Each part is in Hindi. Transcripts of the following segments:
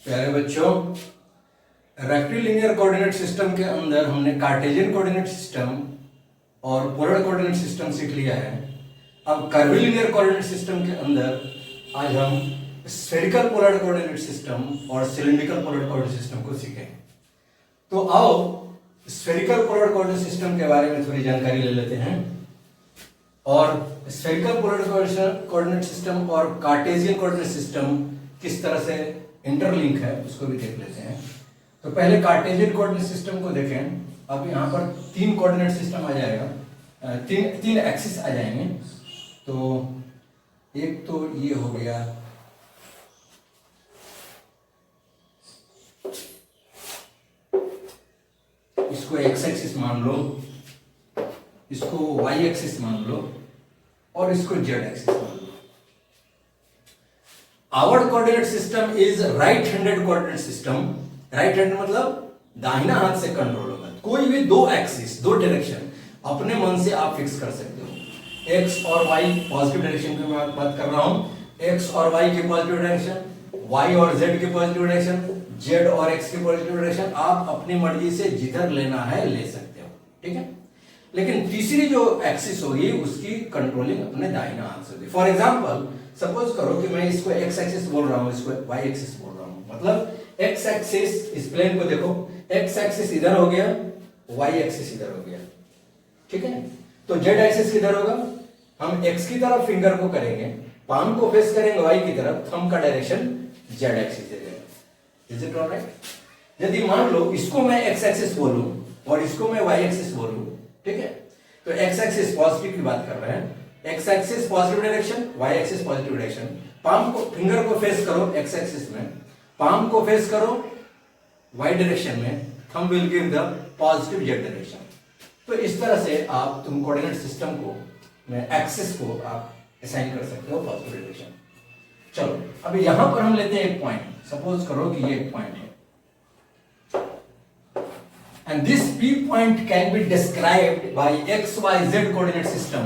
प्यारे बच्चों, रेक्टिलिनियर कोऑर्डिनेट सिस्टम के अंदर हमने कार्टेशियन कोऑर्डिनेट सिस्टम और पोलर कोऑर्डिनेट सिस्टम सीख लिया है। अब कर्विलिनियर कोऑर्डिनेट सिस्टम के अंदर आज हम स्फेरिकल पोलर कोऑर्डिनेट सिस्टम और सिलिंड्रिकल पोलर कोऑर्डिनेट सिस्टम को सीखें। तो आओ स्फेरिकल पोलर कोऑर्डिनेट सिस्टम के बारे में थोड़ी जानकारी ले लेते हैं और स्फेरिकल पोलर कोऑर्डिनेट सिस्टम और कार्टेशियन कोऑर्डिनेट सिस्टम किस तरह से इंटरलिंक है उसको भी देख लेते हैं। तो पहले कार्टेशियन कोऑर्डिनेट सिस्टम को देखें। अब यहाँ पर तीन कोऑर्डिनेट सिस्टम आ जाएगा, तीन एक्सिस आ जाएंगे। तो एक तो ये हो गया, इसको एक्स एक्सिस मान लो, इसको वाई एक्सिस मान लो और इसको जेड एक्सिस मान लो। Our coordinate system is right handed coordinate system. Right hand मतलब दाहिना हाथ से कंट्रोल होगा। कोई भी दो एक्सिस, दो डायरेक्शन अपने मन से आप फिक्स कर सकते हो। एक्स और वाई पॉजिटिव डायरेक्शन की मैं बात कर रहा हूं, एक्स और वाई की पॉजिटिव डायरेक्शन, वाई और जेड की पॉजिटिव डायरेक्शन, जेड और एक्स की पॉजिटिव डायरेक्शन आप अपनी मर्जी से जिधर लेना है ले सकते हो, ठीक है। लेकिन तीसरी जो एक्सिस होगी उसकी कंट्रोलिंग अपने दाहिना हाथ से होगी। फॉर एग्जांपल सपोज करो कि मैं इसको एक्स एक्सिस बोल रहा हूं, इसको वाई एक्सिस बोल रहा हूं। मतलब एक्स एक्सिस, इस प्लेन को देखो, एक्स एक्सिस इधर हो गया, वाई एक्सिस इधर हो गया, ठीक है। तो जेड एक्सिस किधर होगा? हम एक्स की तरफ फिंगर को करेंगे, पाम को फेस करेंगे वाई की तरफ, थंब का डायरेक्शन जेड एक्सिस दे देगा। Is it alright? यदि मान लो इसको मैं एक्स एक्सिस बोलूं और इसको मैं वाई एक्सिस बोलूं, ठीक है, तो एक्स एक्सिस पॉजिटिव की बात कर रहे हैं, x axis positive direction, y axis positive direction. Palm को, फिंगर को फेस करो एक्स एक्सिस में, पाम को फेस करो वाई डायरेक्शन में, thumb will give the positive z direction. तो इस तरह से आप तुम कोऑर्डिनेट सिस्टम को में एक्सिस को आप असाइन कर सकते हो पॉजिटिव डायरेक्शन। चलो अब यहां पर हम लेते हैं एक पॉइंट। सपोज करो कि ये एक पॉइंट है and this P point can be described by XYZ coordinate system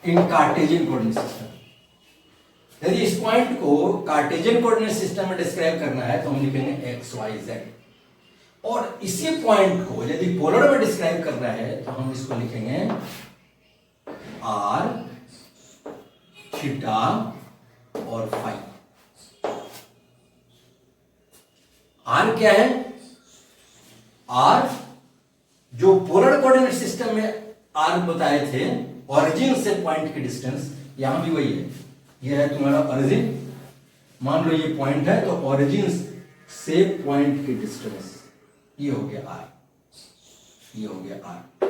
in Cartesian coordinate system। यदि इस पॉइंट को कार्टेशियन कोऑर्डिनेट सिस्टम में डिस्क्राइब करना है तो हम लिखेंगे XYZ, और इसी पॉइंट को यदि पोलर में डिस्क्राइब करना है तो हम इसको लिखेंगे R, थीटा और फाई। R क्या है? R जो पोलर कोऑर्डिनेट सिस्टम में R बताए थे, ओरिजिन से पॉइंट की डिस्टेंस, यहां भी वही है। यह है तुम्हारा ओरिजिन, मान लो ये पॉइंट है, तो ओरिजिन से पॉइंट की डिस्टेंस ये हो गया R, ये हो गया R।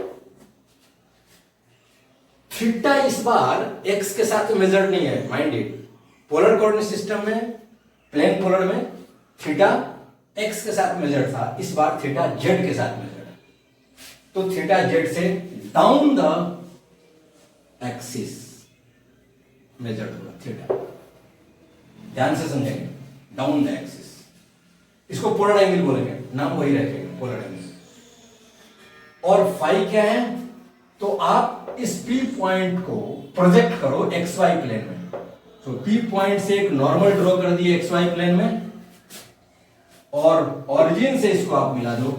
थीटा इस बार x के साथ मेजर्ड नहीं है, mind it. Polar coordinate system में, प्लेन पोलर में थीटा x के साथ मेजर्ड था, इस बार थीटा z के साथ मेजर्ड है। तो थीटा z से डाउन द एक्सिस मेजर्ड होगा थीटा। ध्यान से समझेंगे, डाउन द एक्सिस। इसको पोलर एंगल बोलेंगे, नाम वही रखेंगे, पोलर एंगल। और फाई क्या है? तो आप इस P पॉइंट को प्रोजेक्ट करो XY प्लेन में। तो P पॉइंट से एक नॉर्मल ड्रॉ कर दिए XY प्लेन में, और ओरिजिन से इसको आप मिला दो।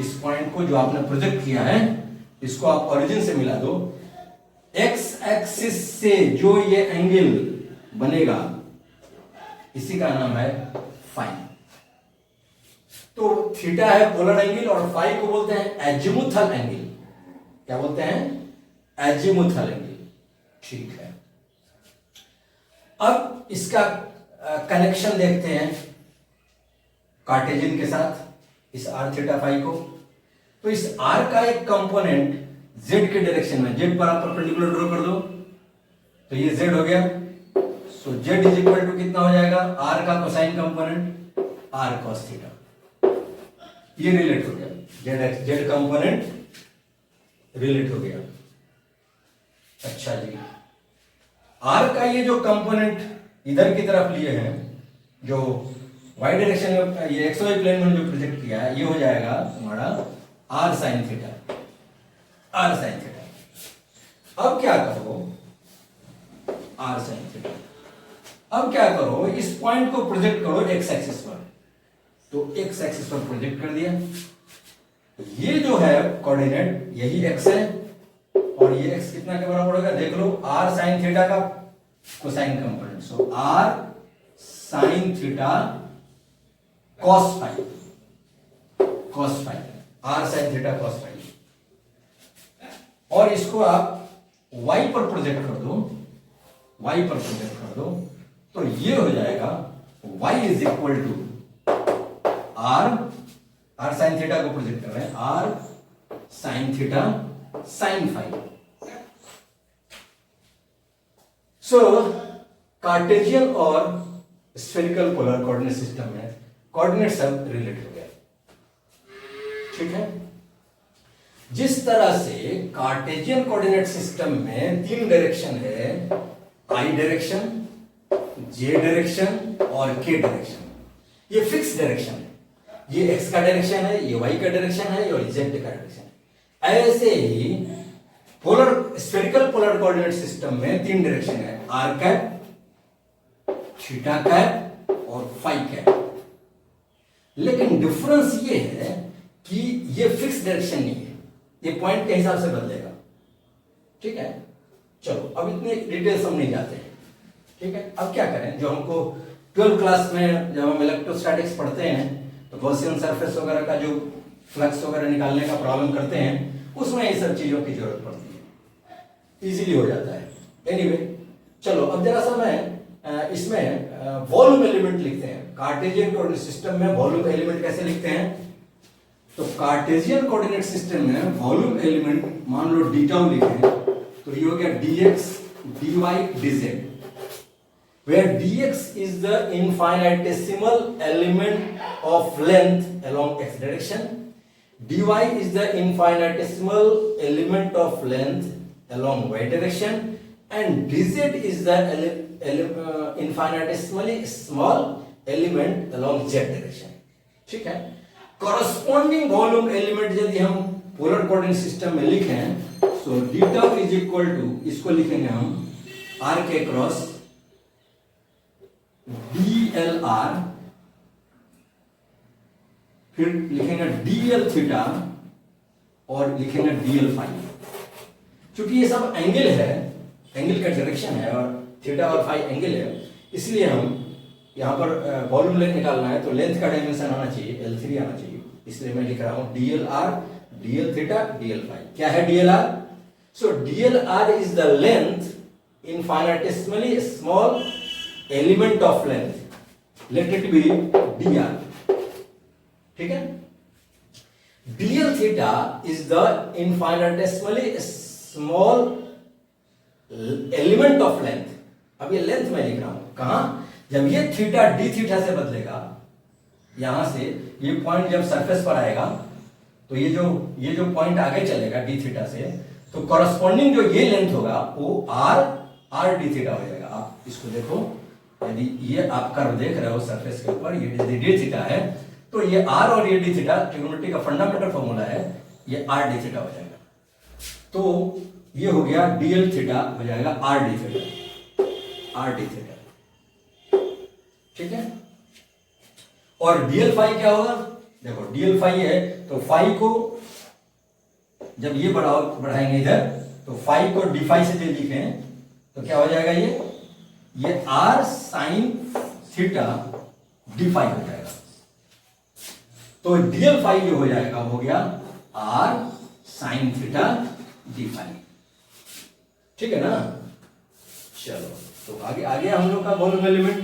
इस पॉइंट को जो आपने प्रोजेक्ट किया है इसको आप ओरिजिन से मिला दो। एक्स एक्सिस से जो ये एंगल बनेगा इसी का नाम है फाई। तो थीटा है पोलर एंगल और फाई को बोलते हैं एजिमुथल एंगल। क्या बोलते हैं? एजिमुथल एंगल, ठीक है। अब इसका कनेक्शन देखते हैं कार्टेशियन के साथ, इस आर थीटा फाई को। तो इस आर का एक कंपोनेंट जेड के डायरेक्शन में, जेड पर आप परपेंडिकुलर ड्रॉ कर दो, तो ये जेड हो गया। So z is equal to कितना हो जाएगा? आर का cosine component r cos theta. ये रिलेट हो गया, जेड कंपोनेंट रिलेट हो गया। अच्छा जी, आर का ये जो कंपोनेंट इधर की तरफ लिए हैं, जो वाई डायरेक्शन में, ये XY प्लेन में जो प्रोजेक्ट किया है, ये हो जाएगा तुम्हारा r sine theta, r sine theta. अब क्या करो? R sine theta. अब क्या करो, इस पॉइंट को प्रोजेक्ट करो एक्स एक्सिस पर, तो एक्स एक्सिस पर प्रोजेक्ट कर दिया। ये जो है कोऑर्डिनेट यही एक्स है और ये एक्स कितना के बराबर होगा, देख लो, आर साइन थीटा का cosine component, so r sine theta cos phi, cos phi, r sine theta cos phi. और इसको आप y पर प्रोजेक्ट कर दो, y पर प्रोजेक्ट कर दो, तो ये हो जाएगा y is equal to r sine theta को प्रोजेक्ट कर रहे हैं, r sine theta sine phi. So Cartesian और स्फेरिकल पोलर कोऑर्डिनेट सिस्टम में कोऑर्डिनेट सब रिलेट हो गया, ठीक है। जिस तरह से कार्टेशियन कोऑर्डिनेट सिस्टम में 3 डायरेक्शन है, आई डायरेक्शन, जे डायरेक्शन और के डायरेक्शन, ये फिक्स डायरेक्शन है, ये एक्स का डायरेक्शन है, ये वाई का डायरेक्शन है और जेड का डायरेक्शन है। ऐसे ही polar spherical polar coordinate system में 3 डायरेक्शन है, आर कैप, थीटा कैप और फाई कैप। लेकिन डिफरेंस ये है कि ये फिक्स डायरेक्शन नहीं है, ये पॉइंट के हिसाब से बदलेगा, ठीक है। चलो अब इतने डिटेल्स हम नहीं जाते हैं, ठीक है। अब क्या करें, जो हमको 12th क्लास में जब हम इलेक्ट्रोस्टैटिक्स पढ़ते हैं तो गॉसियन सरफेस वगैरह का जो फ्लक्स वगैरह निकालने का प्रॉब्लम करते हैं, उसमें ये सब चीजों की जरूरत पड़ती है, इजीली हो जाता है। एनीवे चलो अब जरा सा मैं इसमें वॉल्यूम एलिमेंट लिखते हैं। कार्टेशियन कोऑर्डिनेट सिस्टम में वॉल्यूम एलिमेंट कैसे लिखते हैं, तो कार्टेशियन कोऑर्डिनेट सिस्टम में वॉल्यूम एलिमेंट मान लो डी टाउ लिखें, तो ये हो गया dx dy dz, where dx is the infinitesimal element of length along x direction, dy is the infinitesimal element of length along y direction, and dz is the infinitesimally small element along z direction, ठीक है। कॉरस्पॉन्डिंग वॉल्यूम एलिमेंट यदि हम पोलर कोऑर्डिनेट सिस्टम में लिखें, so d tau is equal to, इसको लिखेंगे हम आर के क्रॉस डी एल आर, फिर लिखेंगे डी एल थीटा और लिखेंगे डी एल फाई। क्योंकि ये सब एंगल है, एंगल का डायरेक्शन है और थीटा और फाई एंगल है, इसलिए हम यहां पर वॉल्यूम लेंथ निकालना है तो लेंथ का डायमेंशन आना चाहिए, L3 आना चाहिए, इसलिए मैं लिख रहा हूं DLR, DL theta, DL phi. क्या है DLR? So DLR is the length infinitesimally small element of length, let it be dr, ठीक है। dl theta is the infinitesimally small element of length। अब ये लेंथ मैं लिख रहा हूं कहां, जब ये थीटा डी थीटा से बदलेगा, यहां से ये पॉइंट जब सरफेस पर आएगा तो ये जो पॉइंट आगे चलेगा डी थीटा से, तो कॉरस्पॉन्डिंग जो ये लेंथ होगा वो आर डी थीटा हो जाएगा। आप इसको देखो, यदि ये आप कर्व देख रहे हो सरफेस के ऊपर, ये डी थीटा है, तो ये आर और ये डी थीटा ट्रिग्नोमेट्री का फंडामेंटल फॉर्मूला है, ये आर डी थीटा हो जाएगा। तो ये हो गया डीएल थीटा हो जाएगा R D theta, R D theta, ठीक है। और डीएल फाई क्या होगा, देखो डीएल फाई है तो फाई को जब ये बढ़ाएंगे इधर, तो फाई को डी फाई से लिखें तो क्या हो जाएगा, ये r sine theta d phi हो जाएगा। तो डीएल फाई जो हो जाएगा हो गया r sine theta d phi, ठीक है ना। चलो तो आगे हम लोग का वॉल्यूम एलिमेंट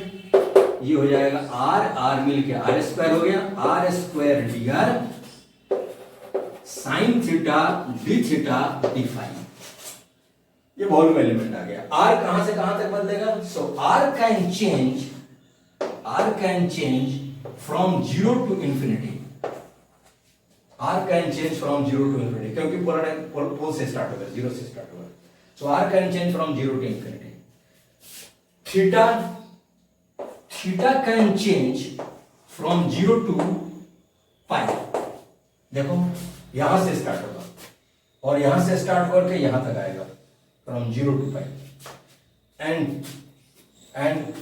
ये हो जाएगा आर मिल के आर स्क्वायर हो गया, r square d r sine theta d phi, ये वॉल्यूम एलिमेंट आ गया। आर कहां से कहां तक बदलेगा, so r can change from 0 to infinity, r can change from 0 to infinity, क्योंकि पोल से स्टार्ट होगा, 0 से स्टार्ट होगा। So r can change from 0 to infinity. Theta can change from 0 to pi, देखो यहां से स्टार्ट होगा और यहां से स्टार्ट करके यहां तक आएगा, from 0 to pi. And and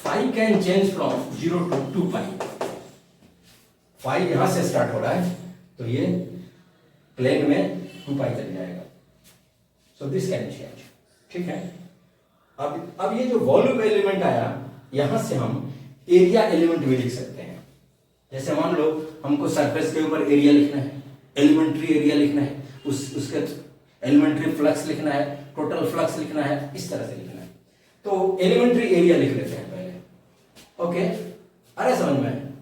phi can change from 0 to 2 pi. Phi यहां से स्टार्ट हो रहा है तो ये प्लेन में 2 पाई चल जाएगा। सो दिस कैन चेंज, ठीक है। अब ये जो वॉल्यूम एलिमेंट आया, यहां से हम एरिया एलिमेंट भी लिख सकते हैं। जैसे मान लो हमको सरफेस के ऊपर एरिया लिखना है, एलिमेंट्री एरिया लिखना है, उसके एलिमेंट्री फ्लक्स लिखना है, टोटल फ्लक्स लिखना है, इस तरह से लिखना है। तो एलिमेंट्री एरिया लिख लेते हैं पहले। ओके, अरे समझ में,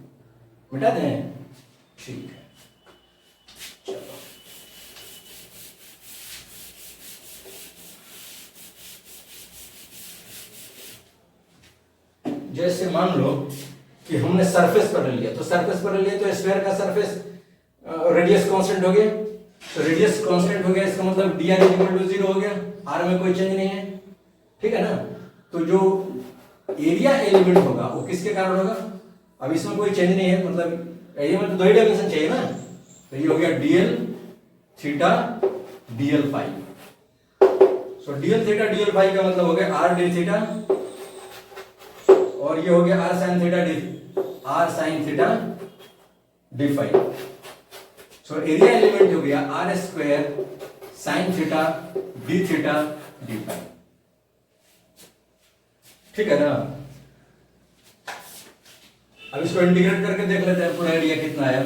मिटा दें, ठीक है। चलो, जैसे मान लो कि हमने सरफेस पकड़ लिया, तो सरफेस पकड़ लिया तो स्फीयर का सरफेस रेडियस कांस्टेंट हो गया। तो रेडियस कांस्टेंट हो गया, इसका मतलब dr इक्वल टू 0 हो गया, r में कोई चेंज नहीं है, ठीक है ना। तो जो एरिया एलिमेंट होगा वो किसके कारण होगा? अब इसमें कोई चेंज नहीं है, मतलब एरिया में तो 2 ही डायमेंशन चाहिए ना। तो ये हो गया dl थीटा dl फाई। सो dl थीटा dl फाई का मतलब हो गया r d थीटा, और ये हो गया r sin theta d phi. So area element हो गया r square sine theta d theta d phi, ठीक है ना। अब इसको इंटीग्रेट करके देख लेते हैं पूरा एरिया कितना आया।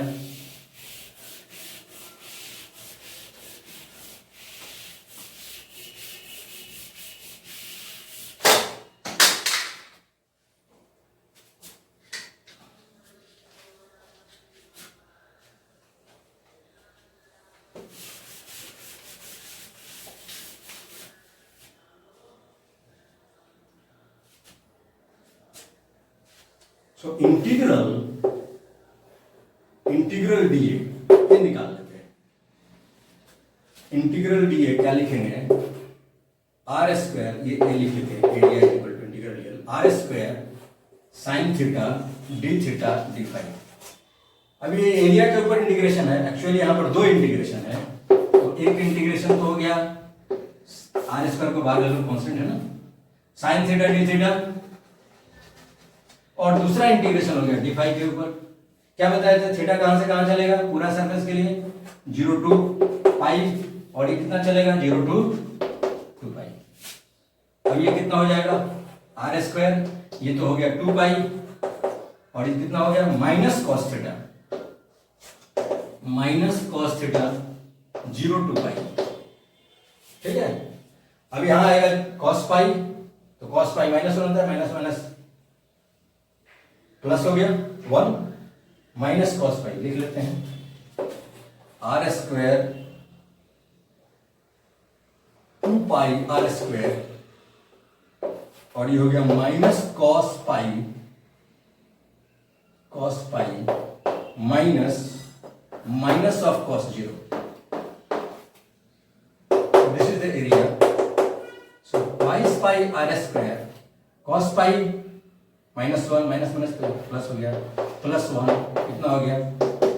सो इंटीग्रल डीए ये निकाल लेते हैं। इंटीग्रल डीए क्या लिखेंगे? आर स्क्वायर, ये ए लिख लेते हैं, area equal to integral dl r square sine theta d theta d phi. अब ये एरिया के ऊपर इंटीग्रेशन है, एक्चुअली यहां पर 2 इंटीग्रेशन है। तो एक इंटीग्रेशन तो हो गया आर स्क्वायर को बाहर ले लो, कांस्टेंट है ना, साइन थीटा डी थीटा, और दूसरा इंटीग्रेशन हो गया डी फाई के ऊपर। क्या बताया था? थीटा कहां से कहां चलेगा पूरा सरफेस के लिए? 0 to पाई, और ये कितना चलेगा? 0 to 2 पाई। अब ये कितना हो जाएगा? आर स्क्वायर, ये तो हो गया 2 पाई, और ये कितना हो गया? माइनस कॉस थीटा 0 to पाई, ठीक है। अब यहां आएगा कॉस पाई, तो कॉस पाई माइनस होता है, माइनस माइनस प्लस हो गया 1 माइनस कॉस पाई, लिख लेते हैं r square 2 pi r square, और ये हो गया minus cos pi minus of cos 0। This is the area. So twice pi r square cos pi minus 1 minus minus plus हो गया, प्लस 1 कितना हो गया?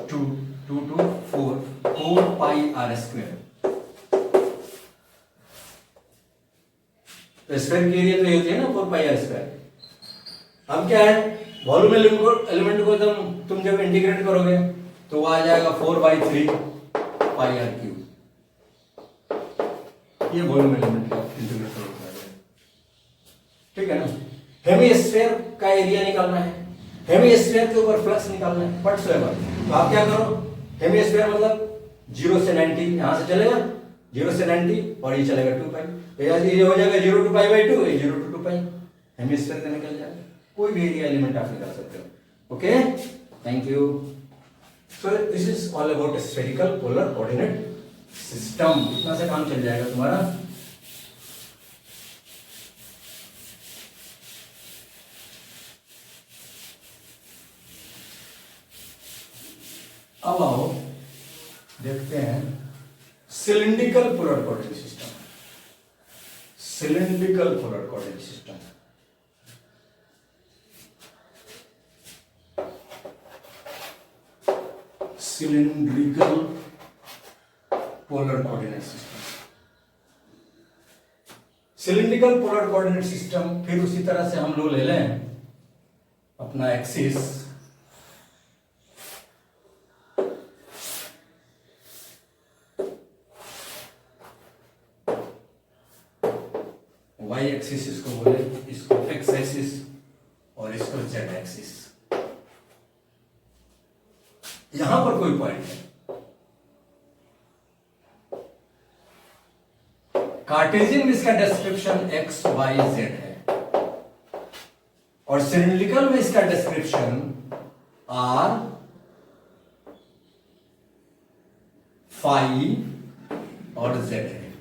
2 2 to 4 पाई आर स्क्वायर। तो स्क्वायर की एरिया तो ये होती है ना 4 पाई आर स्क्वायर। अब क्या है? वॉल्यूम एलिमेंट को तुम जब इंटीग्रेट करोगे तो वो आ जाएगा 4/3 पाई आर क्यूब। ये वॉल्यूम एलिमेंट का इंटीग्रेट करोगे, ठीक है ना। हेमीस्फीयर का एरिया निकालना है, हेमीस्फीयर के ऊपर फ्लक्स निकालना है व्हाटसोएवर। तो आप क्या करो? हेमीस्फीयर मतलब 0 से 90, यहां से चलेगा 0 से 90, और ये चलेगा 2 पाई, तो ये हो जाएगा 0 to पाई/2, ये 0 to 2 पाई, हेमीस्फीयर का निकल जाएगा। कोई भी एरिया एलिमेंट आप निकाल सकते हो। Okay, thank you. So this is all about spherical polar coordinate system. इतना से काम चल जाएगा तुम्हारा। अब आओ देखते हैं cylindrical polar coordinate system. Cylindrical polar coordinate system, cylindrical polar coordinate system. Cylindrical polar coordinate system, फिर उसी तरह से हम लोग ले लें अपना एक्सिस, वाई एक्सिस इसको बोले, इसको एक्स एक्सिस और इसको जेड एक्सिस। यहां पर कोई पॉइंट है, कार्टेशियन में इसका डिस्क्रिप्शन एक्स वाई जेड है और सिलिंड्रिकल में इसका डिस्क्रिप्शन आर फाई और जेड है।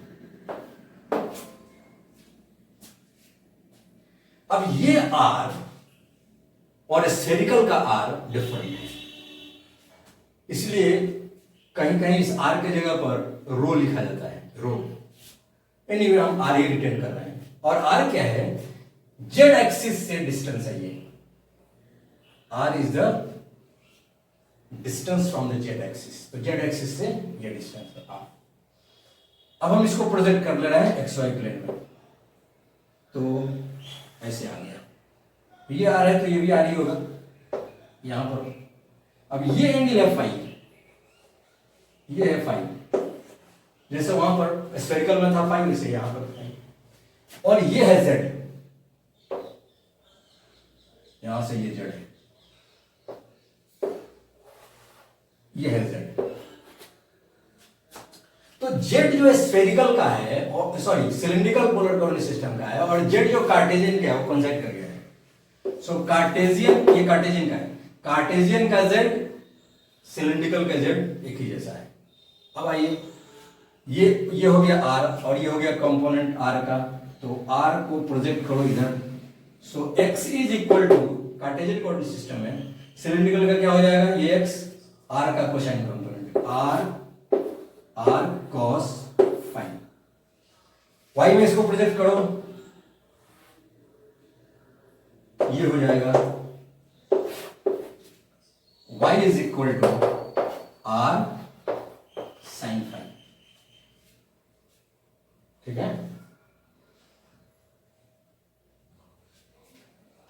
अब ये आर और स्फेरिकल का आर डिफरेंट है, इसलिए कहीं कहीं इस आर के जगह पर रो लिखा जाता है, रो। एनीवे हम आर ही रिटेन कर रहे हैं। और आर क्या है, जेड एक्सिस से डिस्टेंस है ये, r is the distance from the z axis, तो जेड एक्सिस से ये डिस्टेंस है आर। अब हम इसको प्रोजेक्ट कर ले रहे हैं एक्स वाई प्लेन में, तो ऐसे आ गया, ये आर है तो ये भी आर ही होगा यहां पर। अब ये एंगल है फाई, ये है फाई, जैसे वहां पर स्फेरिकल में था फाई, वैसे यहां पर फाई। और ये है जेड, यहां से ये जेड है, ये है जेड। तो जेड जो स्फेरिकल का है, और sorry cylindrical polar coordinate system का है, और जेड जो कार्टेशियन का है वो कंसाइड कर गया है। सो कार्टेशियन, ये कार्टेशियन का है, कार्टेशियन का जेड सिलिंड्रिकल का जेड एक ही जैसा है। अब आइए, ये हो गया आर और ये हो गया कंपोनेंट आर का, तो आर को प्रोजेक्ट करो इधर। So x is equal to, Cartesian coordinate system में सिलिंड्रिकल का क्या हो जाएगा, ये एक्स, आर का cosine component r cos phi. Y में इसको प्रोजेक्ट करो, ये हो जाएगा y is equal to r sine phi. ठीक है,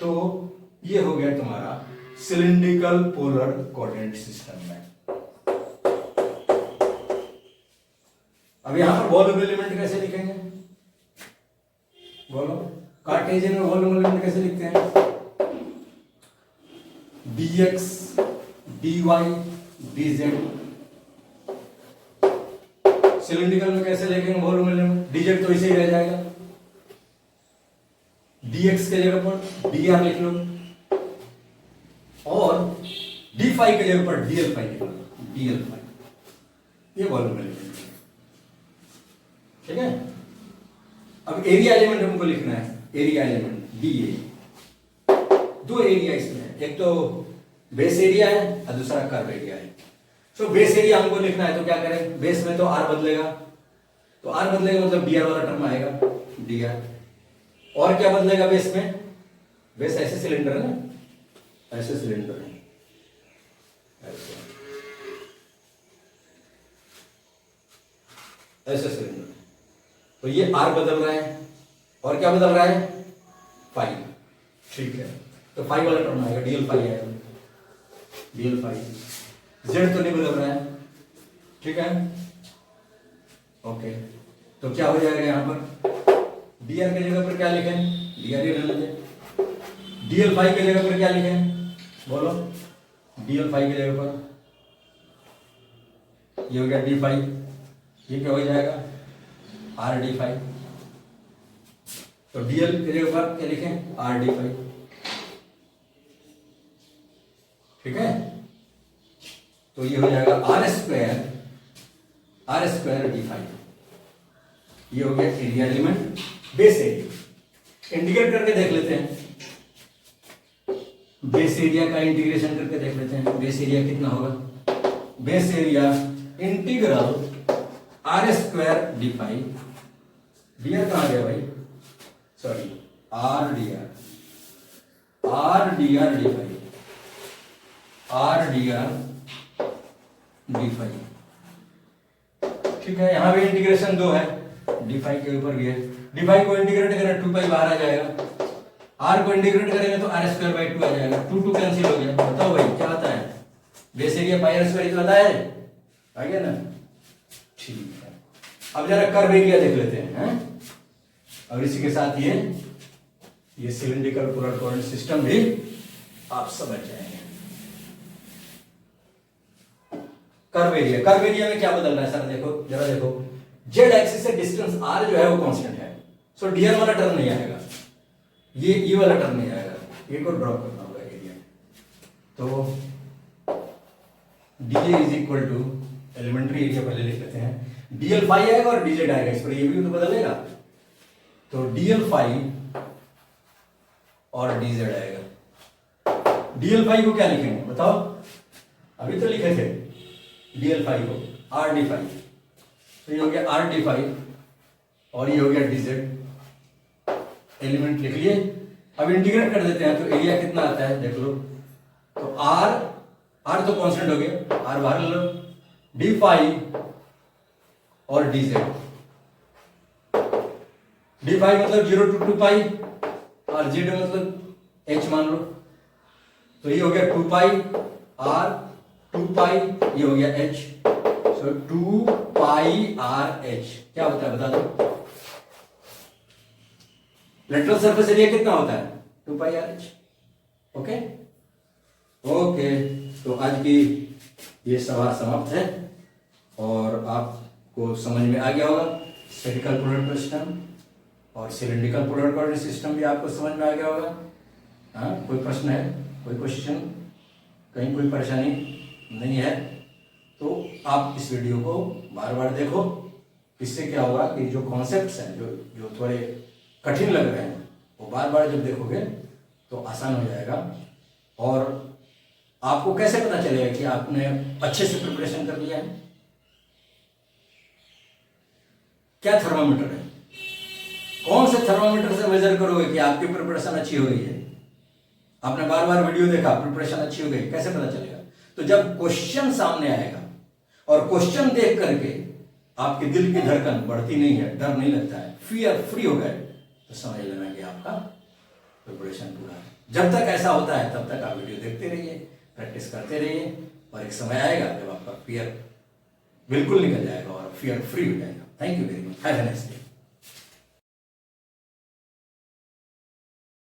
तो ये हो गया तुम्हारा सिलिंड्रिकल पोलर कोऑर्डिनेट सिस्टम में। अब यहां पर वॉल्यूम एलिमेंट कैसे लिखेंगे, बोलो। कार्टेशियन में वॉल्यूम एलिमेंट कैसे लिखते हैं, dx dy dz। सिलिंड्रिकल में कैसे लिखेंगे वॉल्यूम एलिमेंट, dz तो इसे ही रह जाएगा, dx के जगह पर dr लिख लो और d फाई के जगह पर dl फाई लिख लो, dl फाई, ये वॉल्यूम एलिमेंट। ठीक है, अब एरिया एलिमेंट हमको लिखना है, एरिया एलिमेंट dA। दो एरिया इसमें है, एक तो बेस एरिया है और दूसरा कर्व एरिया है। तो बेस एरिया हमको लिखना है, तो क्या करें, बेस में तो आर बदलेगा, तो आर बदलेगा मतलब dr वाला टर्म आएगा, dr। और क्या बदलेगा बेस में, बेस ऐसे सिलेंडर है ना, ऐसे सिलेंडर है, ऐसे सिलेंडर, तो ये आर बदल रहा है और क्या बदल रहा है, फाई। ठीक है, तो फाई वाला टर्म आएगा, dl फाई आएगा, dl फाई। जेड तो नहीं बदल रहा है, ठीक है, ओके। तो क्या हो जाएगा यहां पर, dr के जगह पर क्या लिखें, dr ही रहने दें, dl फाई के जगह पर क्या लिखें, बोलो। dl फाई के जगह पर ये हो गया d फाई, ये क्या हो जाएगा, आर डी फाई। तो dl के जगह पर क्या लिखें, आर डी फाई। ठीक है, तो ये हो जाएगा आर स्क्वायर डी फाई। ये हो गया area element, base area. Integrate करके देख लेते हैं, बेस एरिया का इंटीग्रेशन करके देख लेते हैं, बेस एरिया कितना होगा, base area integral r square d phi, d r कहां गया भाई, sorry r d r d phi, r d r d phi. ठीक है, यहां भी इंटीग्रेशन दो है, डी फाई के ऊपर भी है, डी5 को इंटीग्रेट करें 2 पाई बाहर आ जाएगा, आर को इंटीग्रेट करेंगे तो आर स्क्वायर बाई 2 आ जाएगा, 2 कैंसिल हो गया। बताओ भाई क्या आता है, base area pi r square आता है, आ गया ना, ठीक है। अब जरा कर्व एरिया देख लेते हैं, और इसी के साथ ये सिलिंड्रिकल पोलर कोऑर्डिनेट सिस्टम भी आप समझ जाएंगे। कर्व एरिया में क्या बदल रहा है सर, देखो जरा देखो, जेड एक्सिस से डिस्टेंस आर जो है वो कांस्टेंट है, सो डीएल वाला टर्म नहीं आएगा, ये वाला टर्म नहीं आएगा, एक और ड्रॉप करना होगा एरिया। तो dA is equal to, elementary area पहले लिख लेते हैं, डीएल फाई आएगा और डीजेड आएगा, इस पर ये भी तो बदलेगा, तो डीएल फाई और डीजेड आएगा। डीएल फाई को क्या लिखेंगे बताओ, अभी तो लिखे थे डीएल फाई को आर डी फाई, तो ये हो गया आर डी फाई और ये हो गया डीजेड, एलिमेंट लिख लिए। अब इंटीग्रेट कर देते हैं तो एरिया कितना आता है देख लो, तो आर तो कांस्टेंट हो गया, आर बाहर ले लो, डी फाई और डीजेड, डी फाई मतलब 0 to 2 पाई और जेड मतलब एच मान लो, तो ये हो गया 2 पाई आर, 2 पाई ये हो गया एच, सो 2 पाई आर एच क्या होता है बता दो, लेटरल सरफेस एरिया कितना होता है 2 pi R H. Okay okay, तो आज की ये सवाल समाप्त है और आपको समझ में आ गया होगा, स्फेरिकल पोलर सिस्टम और सिलिंड्रिकल पोलर कोऑर्डिनेट सिस्टम भी आपको समझ में आ गया होगा। हाँ, कोई प्रश्न है, कोई क्वेश्चन, कहीं कोई परेशानी नहीं है तो आप इस वीडियो को बार बार देखो, इससे क्या होगा कि जो कॉन्सेप्ट्स हैं जो थोड़े कठिन लग रहे हैं वो बार बार जब देखोगे तो आसान हो जाएगा। और आपको कैसे पता चलेगा कि आपने अच्छे से प्रिपरेशन कर लिया है, क्या थर्मामीटर है, कौन से थर्मामीटर से मेजर करोगे कि आपकी प्रिपरेशन अच्छी हो गई है, आपने बार बार वीडियो देखा प्रिपरेशन अच्छी हो गई, कैसे पता चलेगा, तो जब क्वेश्चन सामने आएगा और क्वेश्चन देख करके आपके दिल की धड़कन बढ़ती नहीं है, डर नहीं लगता है, फियर फ्री हो गए, तो समझ लेना कि आपका प्रिपरेशन पूरा है। जब तक ऐसा होता है तब तक आप वीडियो देखते रहिए, प्रैक्टिस करते रहिए, और एक समय आएगा जब आपका फियर बिल्कुल निकल जाएगा और फियर फ्री हो जाएगा। Thank you very much, have a nice day.